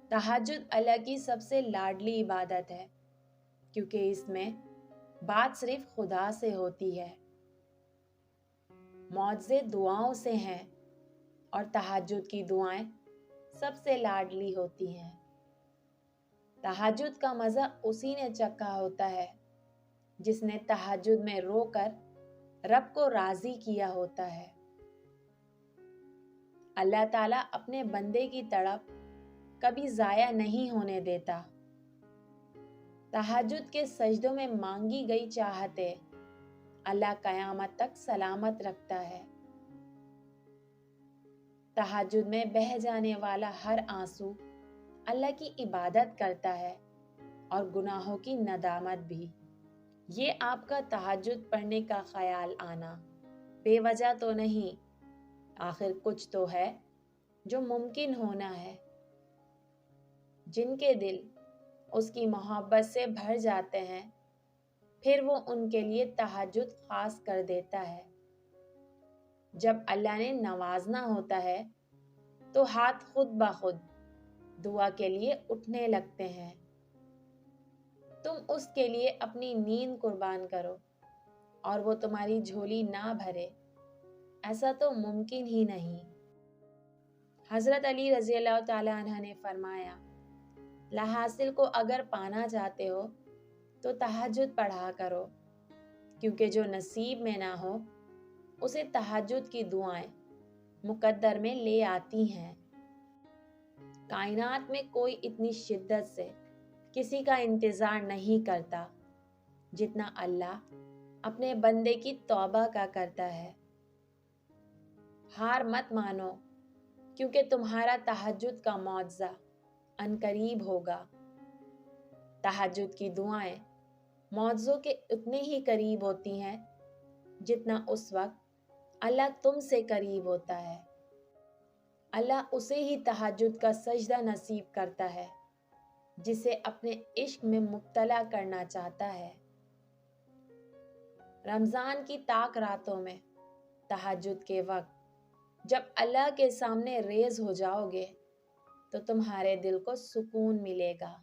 تہجد اللہ کی سب سے لاڈلی عبادت ہے کیونکہ اس میں بات صرف خدا سے ہوتی ہے۔ معجزے دعاؤں سے ہیں اور تہجد کی دعائیں سب سے لاڈلی ہوتی ہیں۔ تہجد کا مزہ اسی نے چکھا ہوتا ہے جس نے تہجد میں رو کر رب کو راضی کیا ہوتا ہے۔ اللہ تعالیٰ اپنے بندے کی تڑپ کبھی ضائع نہیں ہونے دیتا۔ تہجد کے سجدوں میں مانگی گئی چاہتے اللہ قیامت تک سلامت رکھتا ہے۔ تہجد میں بہہ جانے والا ہر آنسو اللہ کی عبادت کرتا ہے اور گناہوں کی ندامت بھی۔ یہ آپ کا تہجد پڑھنے کا خیال آنا بے وجہ تو نہیں، آخر کچھ تو ہے جو ممکن ہونا ہے۔ جن کے دل اس کی محبت سے بھر جاتے ہیں پھر وہ ان کے لیے تہجد خاص کر دیتا ہے۔ جب اللہ نے نوازنا ہوتا ہے تو ہاتھ خود بخود دعا کے لیے اٹھنے لگتے ہیں۔ تم اس کے لیے اپنی نیند قربان کرو اور وہ تمہاری جھولی نہ بھرے، ایسا تو ممکن ہی نہیں۔ حضرت علی رضی اللہ تعالیٰ عنہ نے فرمایا، لاحاصل کو اگر پانا چاہتے ہو تو تہجد پڑھا کرو، کیونکہ جو نصیب میں نہ ہو اسے تہجد کی دعائیں مقدر میں لے آتی ہیں۔ کائنات میں کوئی اتنی شدت سے کسی کا انتظار نہیں کرتا جتنا اللہ اپنے بندے کی توبہ کا کرتا ہے۔ ہار مت مانو کیونکہ تمہارا تہجد کا معجزہ عنقریب ہوگا۔ تہجد کی دعائیں معجزوں کے اتنے ہی قریب ہوتی ہیں جتنا اس وقت اللہ تم سے قریب ہوتا ہے۔ اللہ اسے ہی تہجد کا سجدہ نصیب کرتا ہے جسے اپنے عشق میں مبتلا کرنا چاہتا ہے۔ رمضان کی تاک راتوں میں تہجد کے وقت جب اللہ کے سامنے ریز ہو جاؤ گے تو تمہارے دل کو سکون ملے گا۔